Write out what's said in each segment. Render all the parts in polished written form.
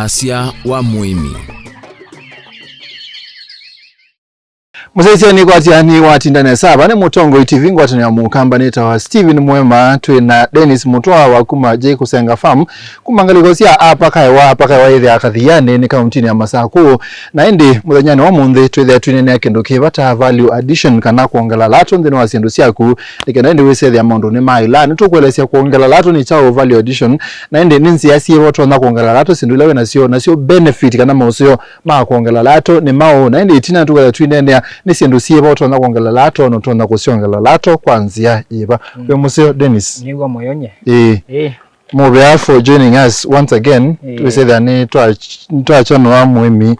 Muthasya wa muimi. Musaisia ni kwa tiani watindane saba ni mutongo TV ngwatani ya mukamba neta wa Steven Mwema tuwe na Dennis Mutoa wa kuma J Kusenga Farm kumangalikosia apaka ile akathiyane ni kaunti ya Masako na indi muthanyani wa munthe twethe twinene akendoke bata value addition kana kuongela lato ndene wasindu siaku ikenda indi wese ya mondo ni maila nitukwelesya kuongela lato ni chao value addition na indi ninsi yasiye watu na kuongela lato sindulewe na sio benefit kana mausio ma kuongela lato ni mao na indi itina tukwela twinene nisindu siye tona kuongela lato no tona kusiongela lato kwanzia iba we museo Dennis niwa moyonye Mobile for joining us once again we say that ni twa chono wa muimi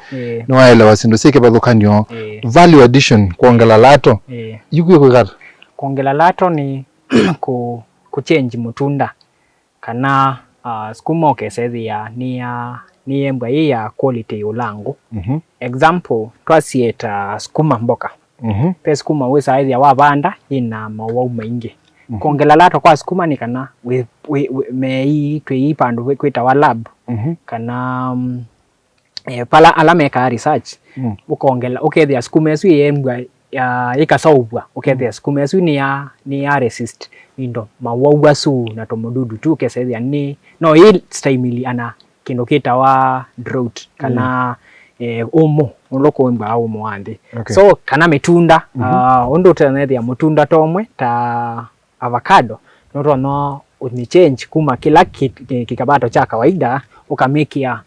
no waile wasindu sike bathukanyo value addition kuongela lato yuko kugata kuongela lato ni ku change mutunda kana skuma okesethia ni embwa ya quality ulangu example twasieta skuma mboka pe skuma we size ya wabanda ina maua maingi kuongela lato kwa skuma ni kana we mei twipandu kwita wa lab kana pala alameka research ukoongela ukethia skuma esu embwa ya ikasaubwa ukethia skuma esu ni ya resist indo maua su na tomodudu tu kesethia ni no hii stimuli ana kinokita wa drought kana umo uloko mba umo wandi so kana mitunda ondo tenethia mutunda tomwe ta avocado no ni change kuma kila kikabato cha kawaida ukamikia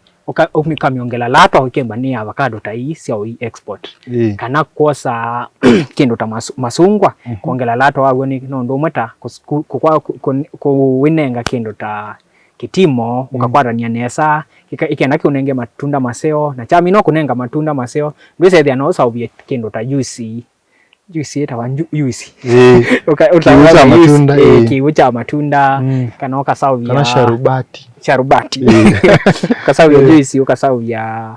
ukamiongela lato ukemba ni avocado ta hii sio export kana kosa kindu ta masungwa kuongela lato wago ni ndo mweta kuwinenga kindu ta kitimo ukakwata nyanesa ikenda kunenge matunda maseo na chami no kunenga matunda maseo ndwese thia no saubie kindu ta juice eta wanju juice ukiucha matunda kiucha matunda kana ukasaubia kana sharubati ukasaubia juice ukasaubia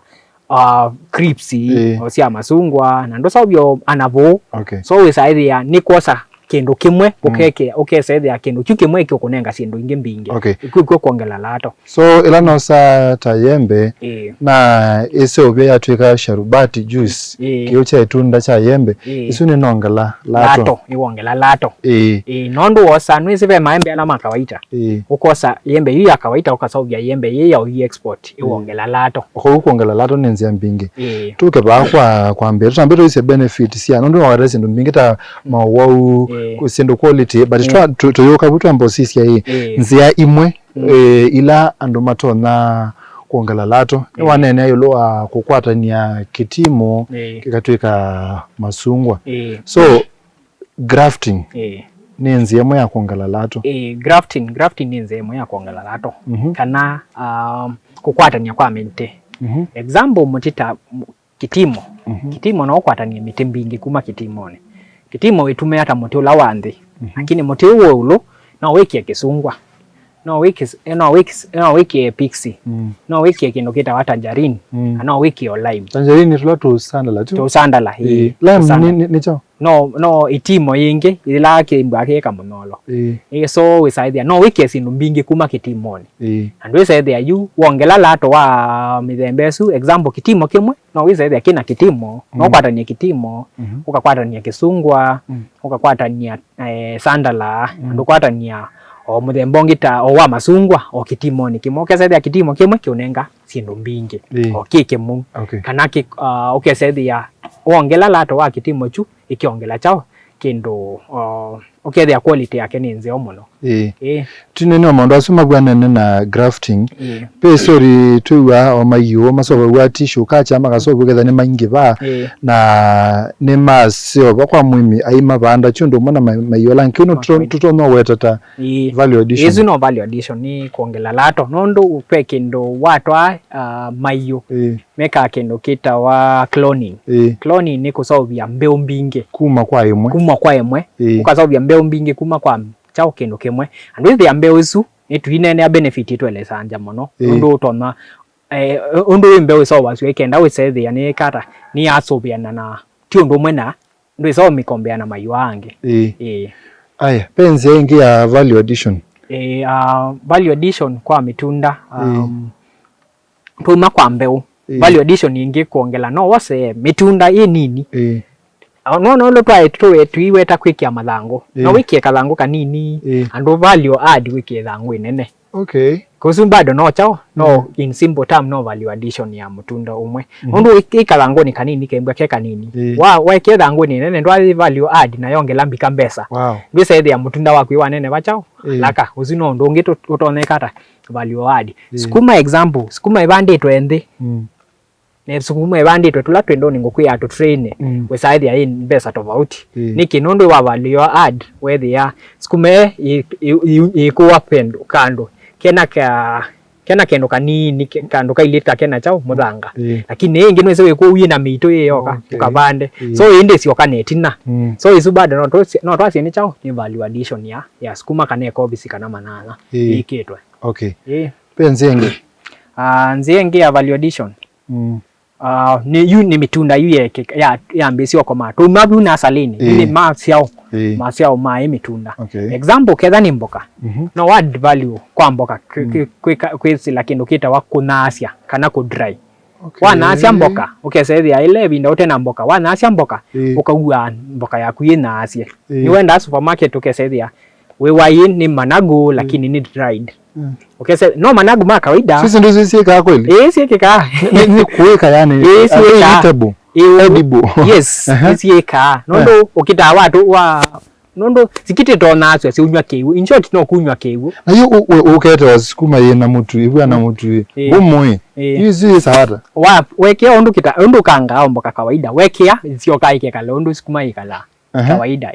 crips osia masungwa na ndo saubio anavo so we saithia ni kosa kindu kimwe ukesethia kindu kimwe kyokunenga sindu ingi mbingi ikwo kuongela lato so ila no sa tayembe na ese obya yatwika sharubati juice kiucha itunda cha yembe isu ni nongela lato iwongela lato nondo wosa nwisi ve maembe ala makawaita ukosa yembe hii ya kawaita ukasaubya yembe hii ya export iwongela lato kuongela lato nenzia mbingi tuke ba kwa mbere tambiro ise benefit sia nondo wa sindu mbingi ta mawau kusindu quality but tuyoka butu ambosisi ya hii nzia imwe ila ando matona kuongela lato wanene ayo kukwatania kitimo kikatwika masungwa so grafting ni nzia imwe ya kuongela lato grafting ni nzia imwe ya kuongela lato kana kukwatania kwa mente example mutita kitimo kitimo na kukwatania miti mbingi kuma kitimone kitimo itume hata muti ula wanthi lakini muti uwo ulo no wikie kisungwa no wikie pixie no wikie kindu kita wa tangerine no wikie lime tangerine tu sandala lime ni cho no itimo yingi ila kimbwa keka munolo so we saithia no wikie sindu mbingi kuma kitimoni and we saithia you wongela lato wa mithembesu example kitimo kimwe no we saithia kina kitimo no kwatania kitimo ukakwatania kisungwa ukakwatania sandala ndo kwatania o muthembongita o wa masungwa o kitimoni kimwe kesethia kitimo kimwe kionenga sindu mbingi o kikemu kana ukesethia wongela lato wa kitimo chu ikiongela chao kindu ukethia quality yake ni nzeo muno tunene omondo asuma gwanene na grafting pe sorry tuwa o mayu masoba wa tissue kacha magasoba getha ne maingi ba na ne masio bakwa mwimi aima banda chundo mona mayola nkino tutono wetata value addition izu no value addition ni kuongela lato nondo upe kindu watwa mayu meka kindu kita wa cloning cloning ni kusaubia mbeu mbingi kuma kwa imwe ukasaubia mbeu mbingi kuma kwa chao kindu kimwe and with the mbeu isu itwinene ya benefit twele sanja muno ndo utona ndo mbeu so waswe ikenda we say the ni kata ni asobiana na tiondo mwena ndo iso mikombe na mayu ange aya penze ingi ya value addition value addition kwa mitunda tuma kwa mbeu value addition ingi kuongela no wase mitunda nini no lo twa tuiweta kwikia mathango no wikie kathango kanini and value add wikie thango inene kusu bado no chao no in simple term no value addition ya mutunda umwe undu ikathango ni kanini kembwa ke kanini wa ke thango ni nene ndwa value add na yongela mbika mbesa mbesa ya mutunda waku wa nene bachao laka uzino ndo ngeto utoneka ta value add sukuma example sukuma ibanditwe ndi ne sukuma ibanditwe tula twendo ningo kwiya to train we side ya mbesa tofauti niki nondo wa value add whether ya sukuma ikuwa pendo kando kena kendo kanini kando kailita kena chao muthanga lakini ingi no se weko uyi na mito yeyoka ukabande so inde sio kanetina so isu bado no twasi ni chao ni value addition ya sukuma kana ekobisi kana manana iketwe penzengi nzengi ya value addition ni mitunda yu ya mbesi wako mato mabu na salini ni masiao mae mitunda example kedha ni mboka no add value kwa mboka kwisi lakini kita wakunasya kana ku dry wanasya mboka ukesethia ile binda utena mboka wanasya mboka ukagua mboka yaku ina asya ni wenda supermarket ukesethia we wayin ni managu lakini ni dried no managu ma kawaida sisi ndio sisi ka kweli sieka ni kuweka yani eatable edible yes sieka nondo ukita watu wa nondo sikite tonazo si unywa kewu in short no kunywa kewu na hiyo ukete wasukuma yena mutu ibwa na mutu umwe hizi sahara wa wekea ondu kanga mboka kawaida wekea sio kaike kala ondu sukuma ikala kawaida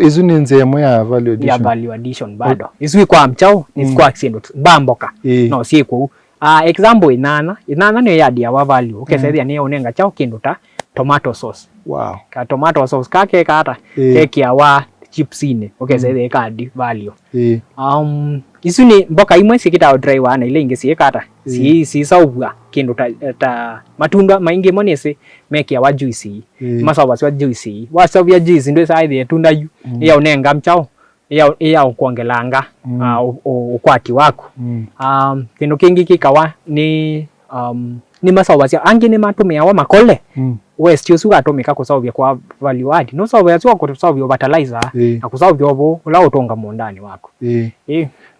izu ni nzemo ya value addition. Ya value addition bado. Isu kwa mchao ni kwa accent bamboka. No si kwa. Example inana ni ya dia wa value. Ukesethia ni onenga chao kindu ta tomato sauce. Wow. Ka tomato sauce kake kata keki ya wa chips ine. Ukesethia ka di value. Isu ni mboka imwe sikita dry wa na ile ingi sikata. Si sauwa kindu ta matunda maingi monese meki ya wa juice masawa wa juice wasawa juice ndio saidi ya tunda yu ya unenga mchao ya kuongelanga ukwati wako kindu kingi kikawa ni masawa cia angi ni matumia wa makole waste usu atomika kusawia kwa value add no sawa ya kwa kusawia fertilizer na kusawia obo ula utonga mondani wako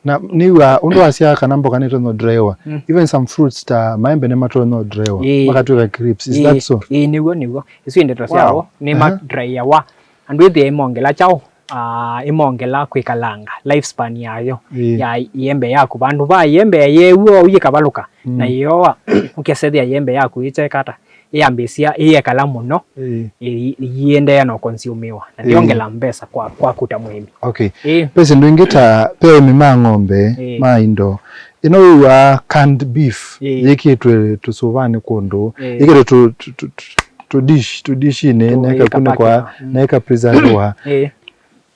na niwa undu asia kana mboka neto no drywa even some fruits ta maembe ne mato no drywa makatu ka grapes is that so niwo isu inde trasiao ni ma dry wa andu the imongela chao imongela kwikalanga lifespan yayo ya yembe yako bandu ba yembe yewo uyikabaluka na yo ukesethia yembe yako ichekata yambisia iyekala muno iende no consumiwa na ndiongela mbesa kwa kuta mwimi pesa ndo ingeta pewe mima ng'ombe maindo ino canned beef yekitwe tusuvane kondo yekere to dish ine neka kune kwa neka preserve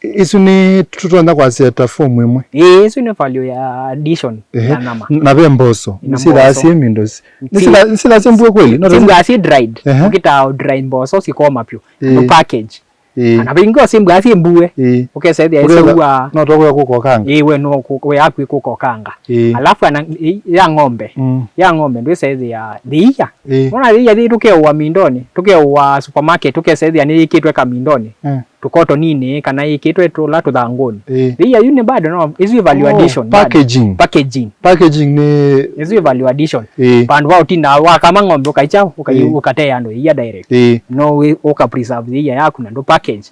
isu ni tutonda kwa seta form imwe isu ni value ya addition ya nama na bemboso nisila asimindos nisila sembwe kweli no simba asi dried ukita dried mboso sikoma pyo no package ana bingo simba asi mbue ukesaidia isa no toko kuko kanga we no we akwi kuko kanga alafu ana ya ng'ombe ndio saidia dia unaona dia tuke wa mindoni tuke wa supermarket tuke saidia ni kitwe ka mindoni tukoto nini kana ikitwe tula tuthangoni dia yune bado no isu value addition packaging ni isu value addition pandu wa utinda wa kama ng'ombe ukaichao ukatea ndo iya direct no uka preserve dia yako na ndo package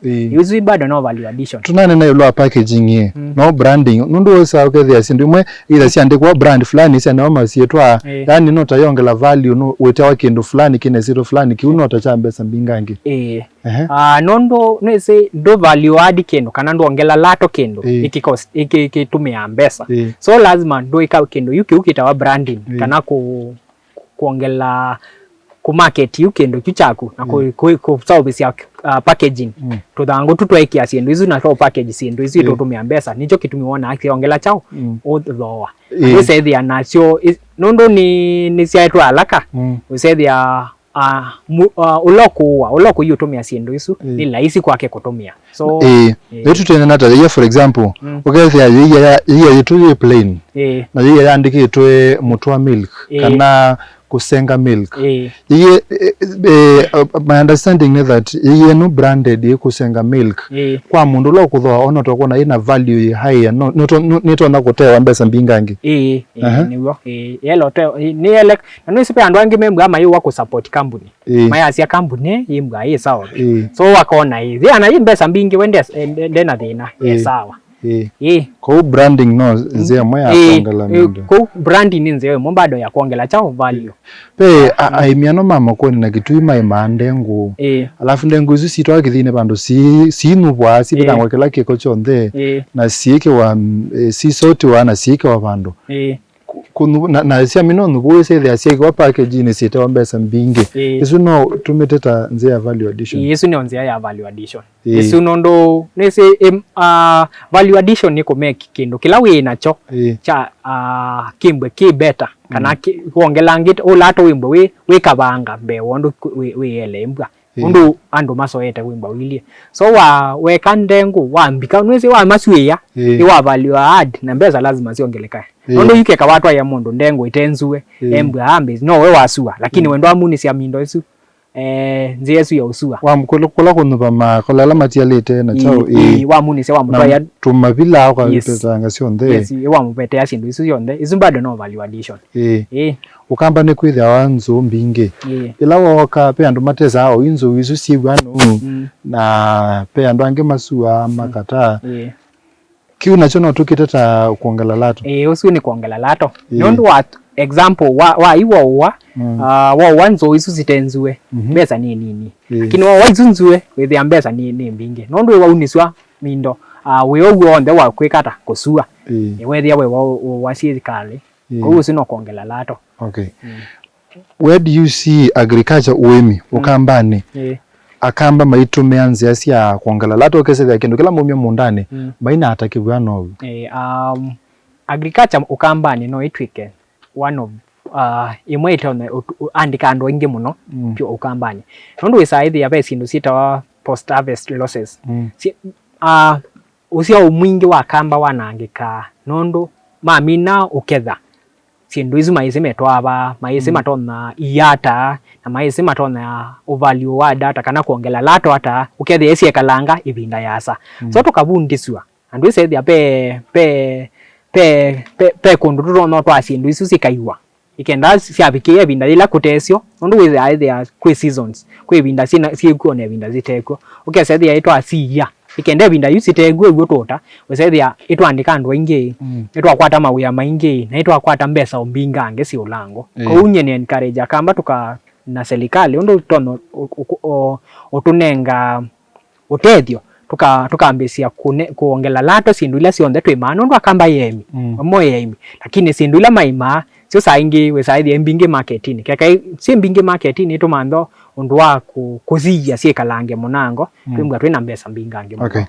isu bado no value addition tunane na ilo packaging ye no branding nundu sa ukethia sindimwe ila siandikwa brand fulani sia na masietwa yani no tayongela value no wetawa kindu fulani kine zero fulani kiuno tachambesa mbingangi nondo nese do value add kendo kana ndo ongela lato kendo ikitumia mbesa so lazima ndo ika kendo yuki ukitawa branding kana kuongela ku market yukendo chuchaku na ku service ya packaging tuthangu tutwaiki asiendo izu na to package siendo izu tutumia mbesa nicho kitumiona akiongela chao odhoa usethia nacio nondo ni siaitwa alaka usethia uloku yutumia siendo isu ni laisi kwake kutumia so letu tena nata for example ukethia ya yetu plain na yiye yandikitwe mutwa milk kana kusenga milk yiye my understanding is that yiye no branded kusenga milk kwa mundu lo kuthwa ono tokona ina value high no nito na kutewa mbesa mbingangi niwo yelo te ni elek no sipe andu angi membwa ama yiwa ku support company maya sia company yimbwa yi sawa so wakona hizi ana mbesa mbingi wende ndena thina sawa ko branding no nzia moya kuongela mundu ko branding nzia mo bado ya kuongela chao value pe aimiano mama ko na kitu ima ndengu alafu ndengu izu sitwa kithine bandu si nubwa si bitangwa kila kiko chonde na siike wa si soti wa na siike wa bandu kunu na sia mino nubu se the siike wa package ni sita mbesa mbingi isu no tumeteta nzia value addition isu ni nzia ya value addition isu nondo nese value addition ni ko make kindu kila we nacho cha kimbwe ki better kana kuongela ngit olato wimbo we kabanga be wondo we elembwa undu andu masoete wimbo wilie so wa we kandengu wa mbika nwese wa masweya ni wa value add na mbeza lazima siongeleka nondo yike ka watu ya mundu ndengu itenzuwe embwa ambe no we wasua lakini wendo amuni sia mindo isu nzie yesu ya usua wa mkolo kunuba ma kolala matialite na chao wa muni se wa mutwa ya tumabila kwa pesa ngasio nde yes wa mupete ya sindu isu yonde isu bado no value addition ukamba ne kwithya wanzu mbingi ila woka pe andu mateza ao inzu isu sibwano na pe andu ange masua makata kiu nacho no tukiteta kuongela lato usu ni kuongela lato nondo watu example wa iwo wa wanzo isu sitenzwe mbesa ni nini lakini wa wazunzwe with ambesa ni mbinge nondo wa uniswa mindo we ogwo onde wa kwekata kusua wethi we wa sirikali ko usino kuongela lato okay where do you see agriculture uemi ukambani akamba maitume anzia sia kuongela lato kese ya kindu kila mumyo mundane maina atakibwa no agriculture ukambani no itwike one of imwete on andika ando ingi muno pyo ukambani nondo isaithi ya besi ndo sita post harvest losses usia umwingi wa kamba wanangika nondo mamina uketha sindu izu maisi metwaba maisi matona iyata na maisi matona value wa data kana kuongela lato hata ukethe esi ekalanga ibinda yasa so tukabundiswa andu isaithi ya pe kunduro no twa sindu isu sikaiwa ikenda siabikie ebinda ila kutesio nondo with either kwe seasons kwe binda sina sikuona ebinda ziteko ukesaithi ya itwa siya ikenda ebinda yusitegwe gwotota wesaithi itwandika andu ingi itwakwata mawia maingi na itwakwata mbesa ombingange si ulango ko unye ni encourage akamba tuka na serikali ondo tono otunenga utethio tukaambisia kuongela lato sindu ila sionde twimana ondo akamba yemi moyemi lakini sindu ila maima sio saingi wesaithi embinge marketini kaka si mbinge marketini tumando ondo wa kuzia sie kalange munango twimbwa twina mbesa mbingange okay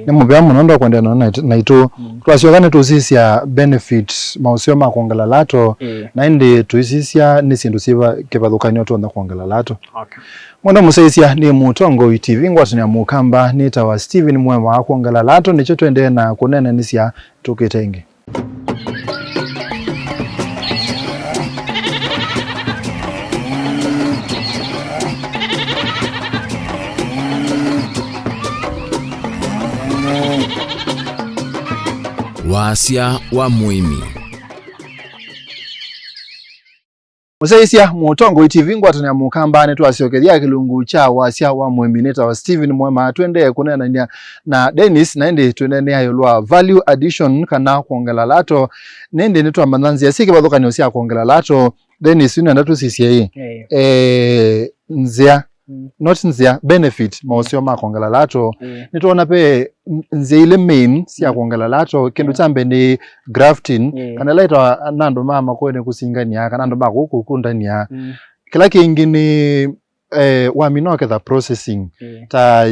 nemo bya munondo kwenda na itu twasiokane tusisia benefit mausio ma kuongela lato na indi tuisisia ni sindu siva kebadhukanyo tonda kuongela lato okay mwana musaisia ni Mutongo TV ngwatu ya mukamba nita wa Steven Mwema kuongela lato nicho twende na kunena nisia tukitenge Wasia wa muimi musaisia Mutongo TV ngwatu ya mukamba netu asiokeria kilungu cha wasia wa muimi neta wa Steven Mwema twende kunena na Dennis na ende twende ayo lwa value addition kana kuongela lato nende netu amananzi asike badhokani osia kuongela lato Dennis ina ndatu CCA nzia not nzia benefit mausio ma kuongela lato nituona pe nzia ile main siya kuongela lato kindu chambe ni grafting kana laita nando mama kwene kusingania kana nando mako kukundania kila kingi ni waminoke the processing ta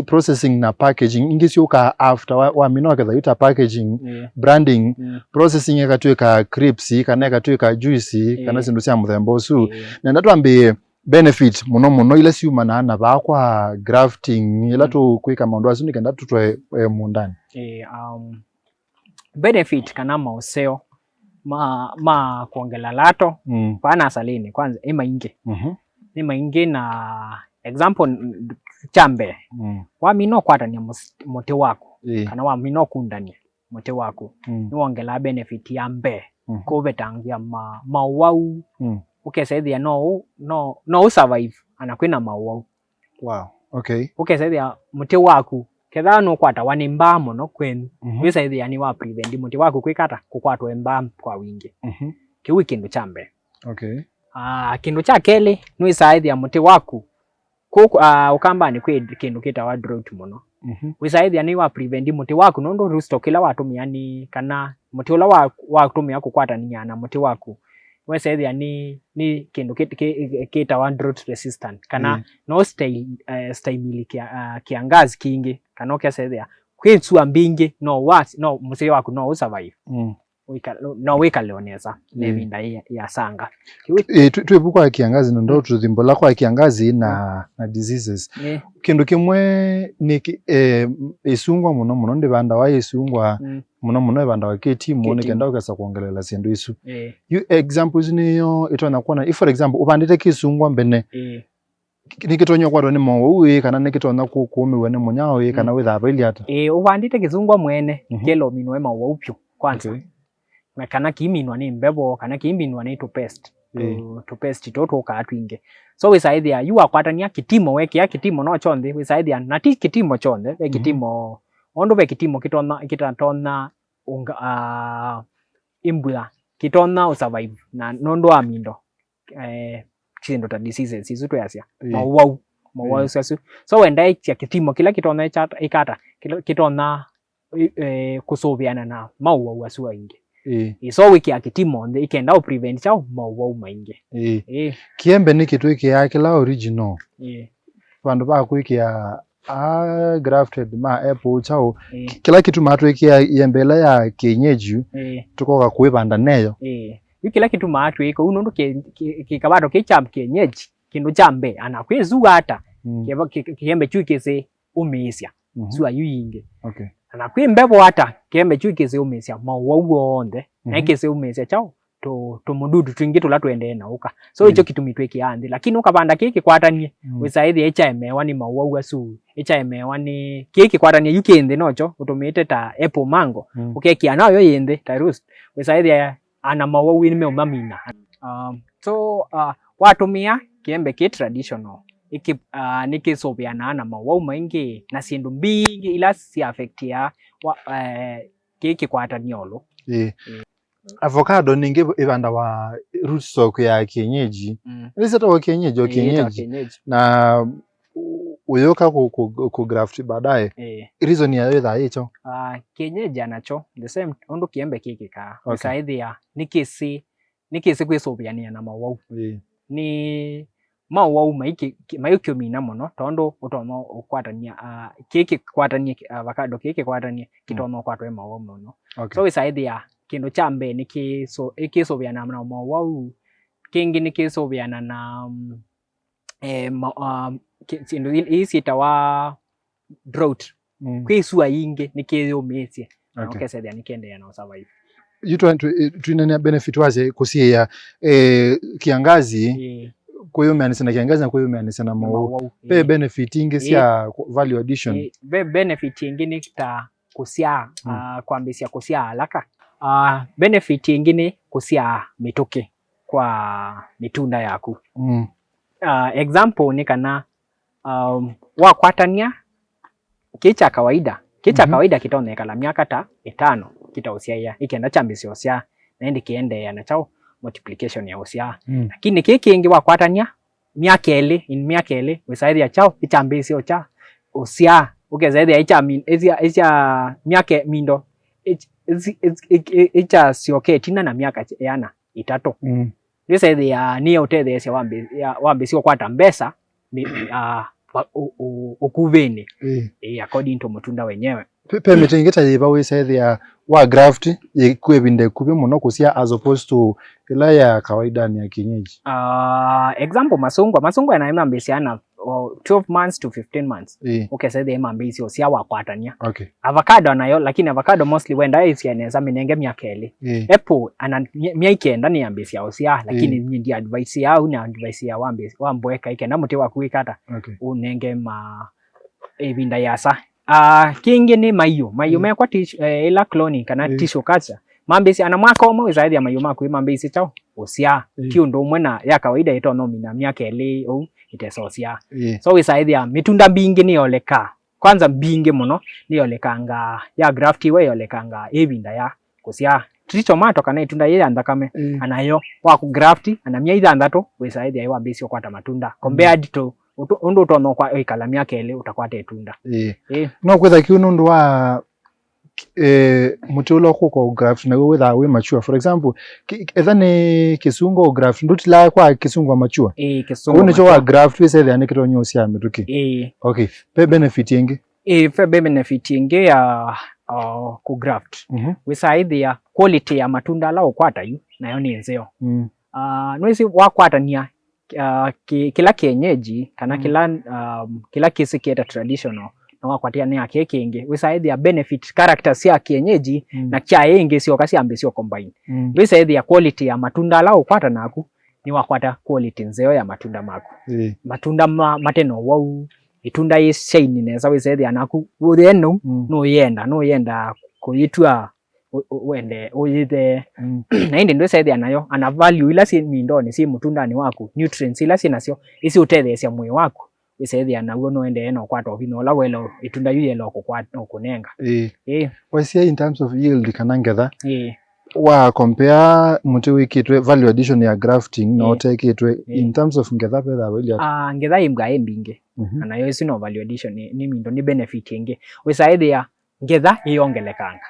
processing na packaging ingisi uka after waminoke the yuta packaging branding processing yakatuika crisps kana yakatuika juice kana sindu sia muthembosu na ndatuambie benefit muno ile si umana bakwa grafting ila tu kwika maundu asu nikenda tutwe mundani benefit kana mauseo kuongela lato pana salini kwanza ima ingi na example chambe wa mino kwatania muti waku kana wa mino kundania muti waku niwongela benefit ya mbe kubetangia mawau ukesethia no survive anakwina mawau. Wow, okay. Ukesethia muti waku ketha no kwata wani mbamo no kwenu wisethia ni wa prevent muti waku kwikata kukwatwa mbam kwa wingi kiwi kindu chambe. Okay. Kindu cha keli no isaithia muti waku ukamba ni kwi kindu kitawa drought muno wisaithia ni wa prevent muti waku nondo rusto kila watumia ni kana muti ula watumia kukwatania na muti waku wesethia ni kindu kitawa drought resistant kana no style kiangazi kingi kana ukesethia kwitsua mbingi no muti waku no survive no wikaleoneza nevinda ya sanga twebukwa kiangazi ndo tuthimbo la kwa kiangazi na diseases kindu kimwe ni isungwa muno ndi banda wa isungwa muno ebanda wa ketimo ni kenda ukasa kuongelela sindu isu you examples niyo itona kuona if for example ubandite kisungwa mbene nikitonyo kwa doni mo kana nikitona kuumiwe ni munyawe kana withaba iliata ubandite kisungwa mwene kelo minwe mawa upyo kwanza kana kiminwa ni mbebo kana kiminwa ni to pest toto ka twinge so wisaithia you akwatania kitimo weke ya kitimo no chonde wisaithia na ti kitimo chonde we kitimo ondo be kitimo kitatona imbula kitona survive na nondo amindo chindo ta diseases izuto yasia mawau sasu so wenda ya kitimo kila kitona ikata kitona kusoviana na mawau asua inge so wiki ya kitimo ikenda prevent chao mawau maingi kiembe ni kitu iki ya kila original bandu ba kuikia grafted ma apple chao kila kitu matu iki ya yembela ya kienyeji tukoka kuibanda neyo kila kitu matu iko unondo kikabado kicham kienyeji kindu chambe anakwezuga hata kiembe chuikese umeisia zua yuyinge anakwimbevo hata kiembe chuikese umeisia mawau onde na ikese umeisia chao to mududu twingi tula twende na uka so icho kitu mitweki andi lakini ukabanda kiki kwatanie wisaithi HMA ni mawau asu HMA ni kiki kwatanie yukende nocho utumite ta apple mango ukekia nayo yende ta roast wisaithi ana mawau ni meumamina so watumia kiembe ki traditional iki nikisobiana na mawau maingi na sindu mbingi ila si affect ya kiki kwataniolo avocado ninge ibanda wa rootstock ya kienyeji nisata wa kienyeji na uyoka ku graft baadaye reason ya yetha hicho kienyeji anacho the same ondo kiembe kiki ka usaidhia nikisi kwisobiania na mawau ni mawau maikyo mina muno tondo utono ukwatania kiki kwatania avocado kiki kwatania kitono kwatwe mawau muno so usaidhia kindu chambe nikisobiana na mawau kingi nikisobiana na kindu isita wa drought kwisua ingi nikiyumisie okesethia nikende na survive you twinania benefit waze kusia kiangazi kuyumianisa na kiangazi na kuyumianisa na mawau pe benefit ingi sia value addition benefit ingi ni ta kusia kwambisia kusia haraka benefit ingine kusia mitoke kwa mitunda yaku example ni kana wakwatania kicha kawaida kitaoneka la miaka ta 5 kitausia ya ikenda chambisi osia naende kiende ya na chao multiplication ya osia lakini kiki ingi wakwatania miaka ele wisaidi ya chao ichambisi ocha osia ukezaidi ya icha miaka mindo icha sioke tina na miaka yana 3 nisaidi ya niyo utethesya wambe sio kwata mbesa ukuveni according to mutunda wenyewe pe mitengeta yiba wisaidi ya wa graft ikwebinde kubi muno kusia as opposed to ila ya kawaida ni ya kienyeji example masungwa yanaima mbesiana 12 months to 15 months ukesethia mambe icio cia wakwatania. Okay. Avocado nayo, lakini avocado mostly wenda isi aneza minenge miaka 2. Apple ana miaka 9 ni ambisi yao cia, lakini ndi advice yao na advice ya wambweka ikenda muti wa kuikata unenge ma ebinda yasa. Kingi ni mayu mekwa ila clone kana tissue culture mambisi ana mwaka umwe zaidi ya mayu maku mambisi chao usia kiundo umwe na ya kawaida ito no mina miaka 2 au itesocia. So wisaidi ya mitunda bingi ni oleka kwanza bingi muno ni olekanga ya grafti we olekanga ebinda ya kusia tomato kana itunda ile andakame anayo wa ku grafti ana mia 6 wisaidi ya wambisi okwata matunda compared to undu tono kwa ikala miaka 2 utakwata itunda. No kwetha kiuno ndu wa muti ulo ko graft na wetha we mature. For example ethane kisungo graft ndutila kwa kisungo mature kisungo une cho wa graft we say yani kitonyo cia mituki. Okay, pe benefit yengi pe benefit yengi ya ku graft we say the quality ya matunda la ukwata yu nayo ni nzeo nwezi wakwatania kila kienyeji kana kila kisi kieta traditional na wakwatia ni yake kingi we say the benefit characters ya kienyeji na cha yengi sio kasi ambisio combine. We say the quality ya matunda la ukwata naku ni wakwata quality nzeo ya matunda mako matunda mateno wau itunda ye shine neza we say the anaku ureno no yenda kuitwa wende uyithe na indi ndo saidi anayo ana value ila si mindoni si mutunda ni waku nutrients ila si nasio isi utethesia moyo waku we saidi anawo no ende eno kwato bino la welo itunda yuye lo kwato okunenga wasia in terms of yield kanangetha wa compare muti wikitwe value addition ya grafting no take it in terms of ngetha petha wili ngetha imbga embinge anayo isi no value addition ni mindo ni benefit yenge we saidi ya ngetha iongelekanga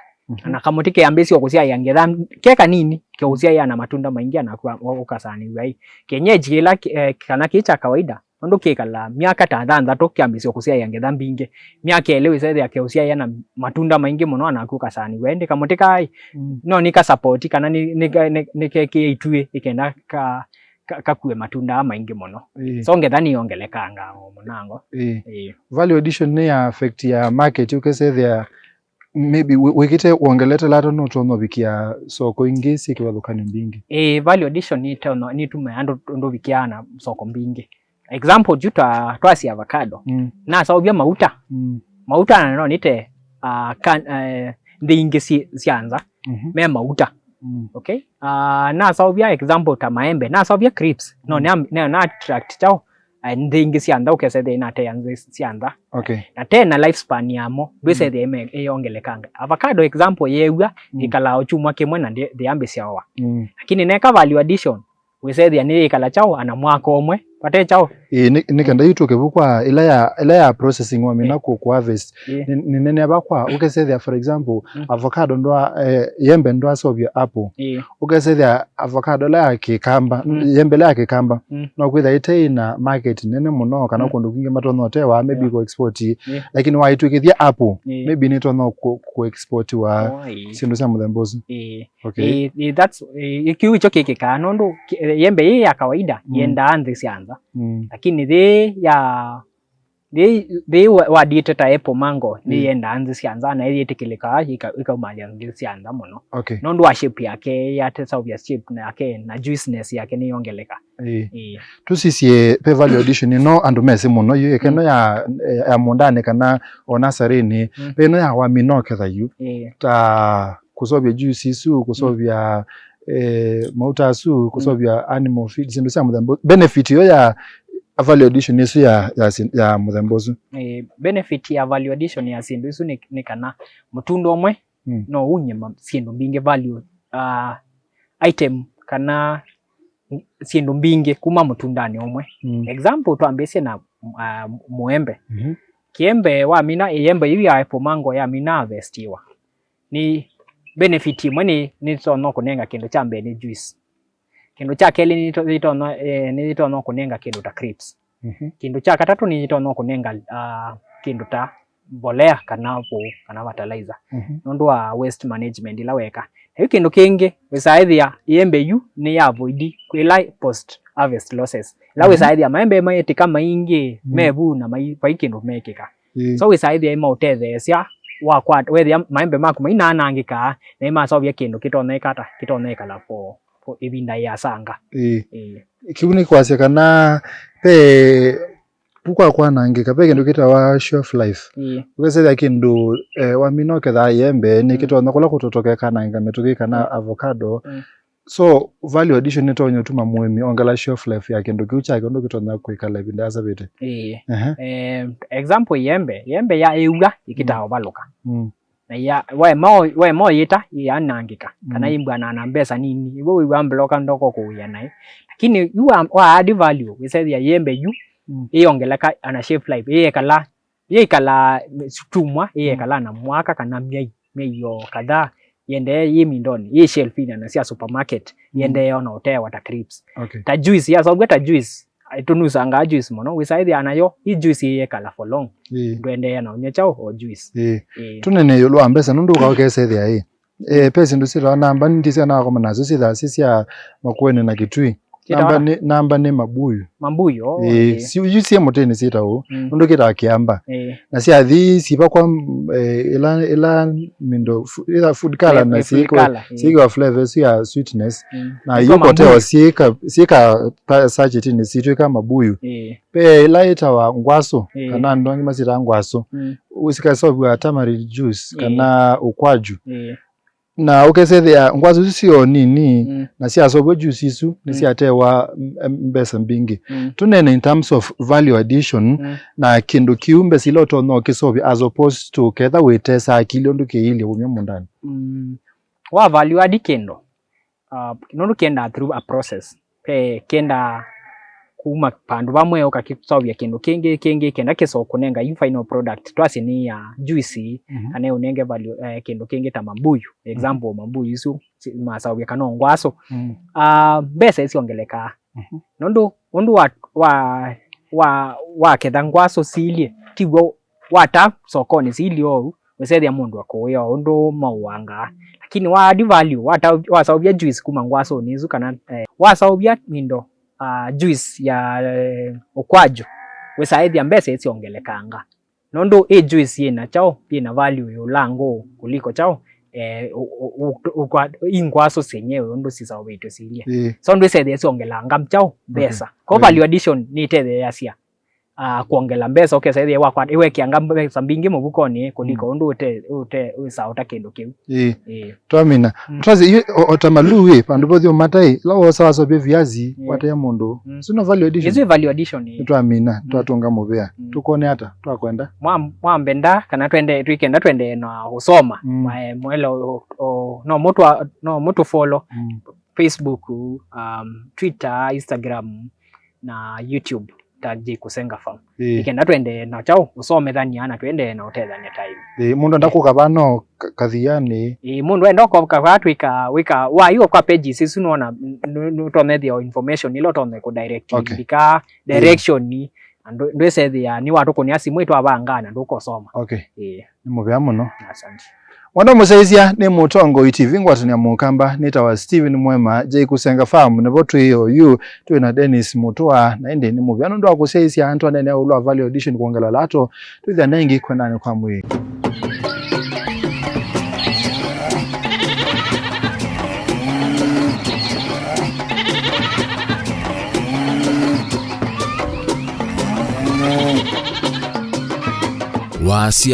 ana kamutike ambisi okusia yangetha keka nini keusia yana matunda maingi anakuwa ukasani wai kenyeji ila kana kicha kawaida ndo kekala miaka 6 kiambisi okusia yangetha mbinge miaka 2 isaidi ya keusia yana matunda maingi muno anakuwa kasani wende kamutika no nika support kana ni keke itue ikenda kakue matunda maingi muno so ngetha ni ongelekanga munango value addition ni affect ya market ukesethia maybe wikite uongelete lato no tono bikia soko ingi sikiwa dukani mbingi value addition ni tume ando bikiana soko mbingi example juta twasi avocado na saubia mauta no nite ndingi sianza me mauta okay na saubia example ta maembe na saubia crips no na attract chao ndingi sianda ukesede inate yanze sianda na tena lifespan yamo bwese de yongelekanga avocado example yewa ikala ochumwa kimwe na de ambisi yawa lakini neka value addition wesede ni ikala chao ana mwaka omwe pate chao nikenda yutoke bukwa ila ya processing wa mina ku harvest ni nene abakwa ukesede for example avocado ndo yembe ndo asobya apple ukesede avocado la yake kamba yembe la yake kamba no kwitha ite ina market nene muno kana kundu kinge matono tewa maybe go export lakini wa itukithia apple maybe ni tono ku export wa sindu sa mudembozi that's ikiwi choke kikano ndo yembe hii ya kawaida yenda anze sianza lakini they wadite ta apple mango ni yenda anze sianza na ile tikilika ikamali anze sianza muno nondo wa shape yake ya tesa of shape na yake na juiciness yake ni yongeleka tusisie pe value addition no andumese muno yo keno ya mondane kana onasarini pe no ya wa minoke tha yu ta kusobya juice su kusobya mauta su kusobya animal feed sindu sa mudambo benefit yo ya value addition yesu ya mudambozu benefit ya value addition ya sindu isu ni kana mutundo omwe no unye sindu mbinge value item kana sindu mbinge kuma mutundani omwe example tuambese na muembe kiembe wa mina yembe hivi ya apple mango ya mina harvestiwa ni benefit mwe ni tono kunenga kindu cha mbe ni juice kindu cha keli ni tono kunenga kindu ta crips kindu cha katatu ni tono kunenga kindu ta mbolea kana fertilizer nondo wa waste management ila weka hiyo kindu kingi wisaidhi ya yembe yu ni avoid kwila post harvest losses la wisaithia maembe mayetika maingi mebu na maikindu mekika so wisaithia imautethecia wakwa wethia maembe maku mainanangika na imasovia kindu kitoneka la for ibinda ya sanga kibuni kwase kana pe pukwa kwanangika pe kindu kitawa shelf life wese kindu waminoke tha yembe ni kitona kula kutotoke kana ngametuki kana avocado so value addition netonyo tuma muemi ongala shelf life ya kindu kiucha kindu kitona kuikala ibinda asa bete example yembe ya euga ikitawa baluka na ya we mo yita ya nangika kana imbwa na mbesa nini ibo we ambloka ndoko kuya naye lakini you wa add value we say ya yembe yu iongeleka ana shelf life kala tumwa kala na mwaka kana myeyo kadhaa yende yimindoni shelf ina na sia supermarket yende ona hotel wata crips ta juice ya so geta juice itunusanga juice mono we say anayo juice kala for long ndwende na onyechao o juice tunene yo lwa mbesa nundu ka okese thia pesi ndusira namba ndise na koma nazo sitha sisia makwene na kitui namba ne mabuyu si ujusie moteni sitao nundu kita kiamba na sia thi sipa kwa ila mindo ila food color na siko flavor sia sweetness na yuko tewa sika sachet ni situ kama mabuyu pe ila itawa ngwaso kana ndongi masita ngwaso usika sobu tamarind juice kana ukwaju na ukesethia ngwazo sio nini na sia sobo juice isu ni sia tewa mbesa mbingi tunene in terms of value addition na kindu kiumbe siloto no kisobi as opposed to ketha wetesa akili ndu kiili umye mundani wa value add kendo nondu kenda through a process kenda kuma pandu bamwe okakisobya kindu kingi kenda kisokunenga you final product twasi ni ya juice ane unenge value kindu kingi ta mambuyu example mambuyu isu masawya kana ngwaso besa isiongeleka nondu wa kedangwaso silie tiwo wata sokoni silio wesethia mundu akoyo undu mauanga lakini wa add value wasawya juice kuma ngwaso nizu kana wasawya mindo juice ya ukwaju wesaithia mbesa isiongelekanga nondo juice yena chao ina value yolango kuliko chao ingwaso senyewe ndo sisa wetu silie so ndo sethia isiongelanga mchao mbesa kwa value addition ni tete yasia kuongela mbesa sethia wakwa iwe kianga mbesa mbingi mubukoni kuliko ndo usa utakendo kiu twamina twazi otamaluwe pandu bothio matai lawo sawaso be viazi wate ya mundu sino value addition izo value addition twamina twatunga mubea tukone hata twakwenda mwambenda kana twende na usoma mwelo no moto follow Facebook Twitter Instagram na YouTube tag Kusenga Farm ikenda twende na chao usome thani ana twende na utethania time mundu ndakukabano kathiani mundu enda kwa wika wa hiyo kwa pages sisi unaona nutonethia information ilo tonne ku direct bika direction ni ndo sethia ni watu kunia simu itu abangana nduko soma ni mubya muno asante Wanda musaizia ni Mutongo TV ngwatu ni mukamba nitawa Steven Mwema J Kusenga Farm ne botu hiyo yu tuwe na Dennis Mutua na ende ni muvyano ndo akusaizia antu anene ulua value audition kuongela lato tuwithia nengi kwendani kwa mwi Wasia